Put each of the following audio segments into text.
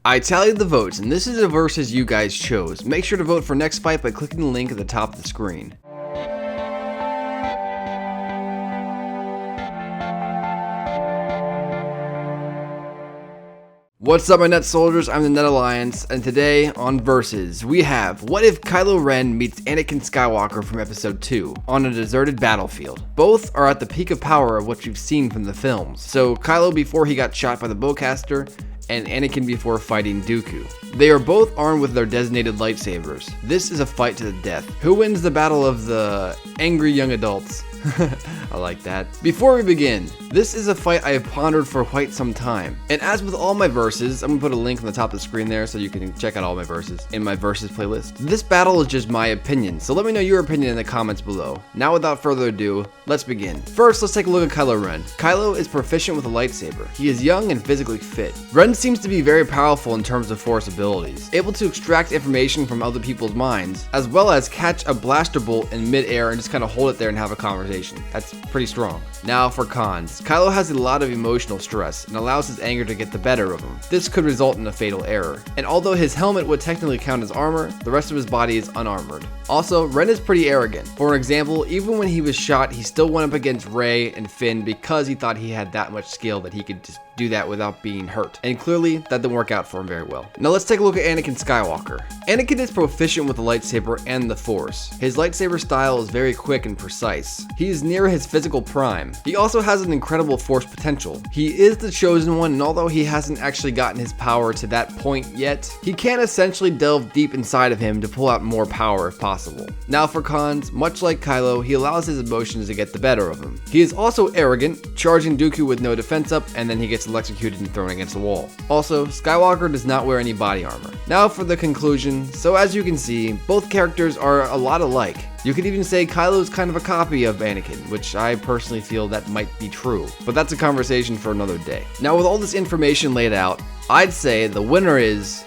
I tallied the votes, and this is the verses you guys chose. Make sure to vote for next fight by clicking the link at the top of the screen. What's up, my Net Soldiers? I'm the Net Alliance, and today on Versus, we have what if Kylo Ren meets Anakin Skywalker from Episode 2 on a deserted battlefield. Both are at the peak of power of what you've seen from the films. So Kylo before he got shot by the bowcaster, and Anakin before fighting Dooku. They are both armed with their designated lightsabers. This is a fight to the death. Who wins the battle of the angry young adults? I like that. Before we begin, this is a fight I have pondered for quite some time. And as with all my verses, I'm gonna put a link on the top of the screen there so you can check out all my verses in my verses playlist. This battle is just my opinion, so let me know your opinion in the comments below. Now without further ado, let's begin. First, let's take a look at Kylo Ren. Kylo is proficient with a lightsaber. He is young and physically fit. Ren seems to be very powerful in terms of Force abilities, able to extract information from other people's minds, as well as catch a blaster bolt in mid-air and just kind of hold it there and have a conversation. That's pretty strong. Now for cons. Kylo has a lot of emotional stress and allows his anger to get the better of him. This could result in a fatal error. And although his helmet would technically count as armor, the rest of his body is unarmored. Also, Ren is pretty arrogant. For example, even when he was shot, he still went up against Rey and Finn because he thought he had that much skill that he could just do that without being hurt. And clearly, that didn't work out for him very well. Now let's take a look at Anakin Skywalker. Anakin is proficient with the lightsaber and the Force. His lightsaber style is very quick and precise. He is near his physical prime. He also has an incredible Force potential. He is the chosen one, and although he hasn't actually gotten his power to that point yet, he can essentially delve deep inside of him to pull out more power if possible. Now for cons, much like Kylo, he allows his emotions to get the better of him. He is also arrogant, charging Dooku with no defense up, and then he gets electrocuted and thrown against the wall. Also, Skywalker does not wear any body armor. Now for the conclusion. So as you can see, both characters are a lot alike. You could even say Kylo is kind of a copy of Anakin, which I personally feel that might be true, but that's a conversation for another day. Now with all this information laid out, I'd say the winner is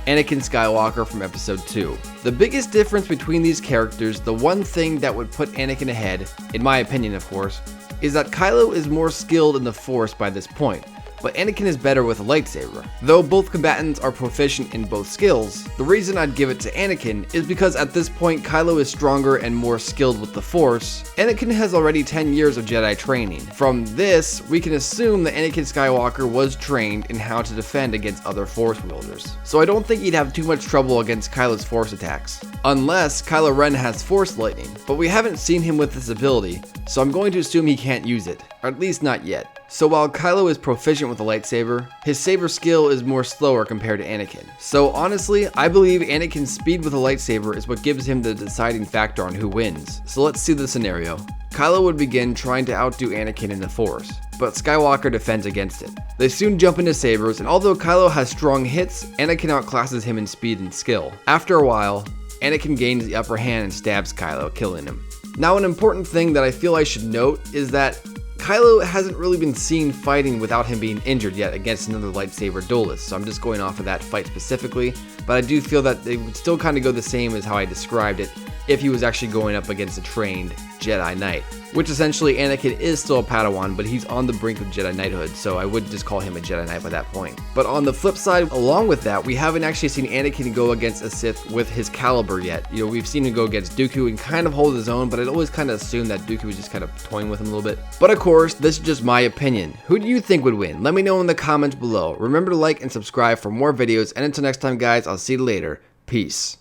Anakin Skywalker from Episode 2. The biggest difference between these characters, the one thing that would put Anakin ahead, in my opinion of course, is that Kylo is more skilled in the Force by this point, but Anakin is better with a lightsaber. Though both combatants are proficient in both skills, the reason I'd give it to Anakin is because at this point Kylo is stronger and more skilled with the Force. Anakin has already 10 years of Jedi training. From this, we can assume that Anakin Skywalker was trained in how to defend against other Force wielders. So I don't think he'd have too much trouble against Kylo's Force attacks. Unless Kylo Ren has Force lightning, but we haven't seen him with this ability, so I'm going to assume he can't use it, or at least not yet. So while Kylo is proficient with a lightsaber, his saber skill is more slower compared to Anakin. So honestly, I believe Anakin's speed with a lightsaber is what gives him the deciding factor on who wins. So let's see the scenario. Kylo would begin trying to outdo Anakin in the Force, but Skywalker defends against it. They soon jump into sabers, and although Kylo has strong hits, Anakin outclasses him in speed and skill. After a while, Anakin gains the upper hand and stabs Kylo, killing him. Now an important thing that I feel I should note is that Kylo hasn't really been seen fighting without him being injured yet against another lightsaber duelist, so I'm just going off of that fight specifically, but I do feel that they would still kind of go the same as how I described it if he was actually going up against a trained Jedi Knight, which essentially Anakin is still a Padawan, but he's on the brink of Jedi Knighthood, so I would just call him a Jedi Knight by that point. But on the flip side, along with that, we haven't actually seen Anakin go against a Sith with his caliber yet. You know, we've seen him go against Dooku and kind of hold his own, but I'd always kind of assumed that Dooku was just kind of toying with him a little bit. But of course, this is just my opinion. Who do you think would win? Let me know in the comments below. Remember to like and subscribe for more videos, and until next time guys, I'll see you later. Peace.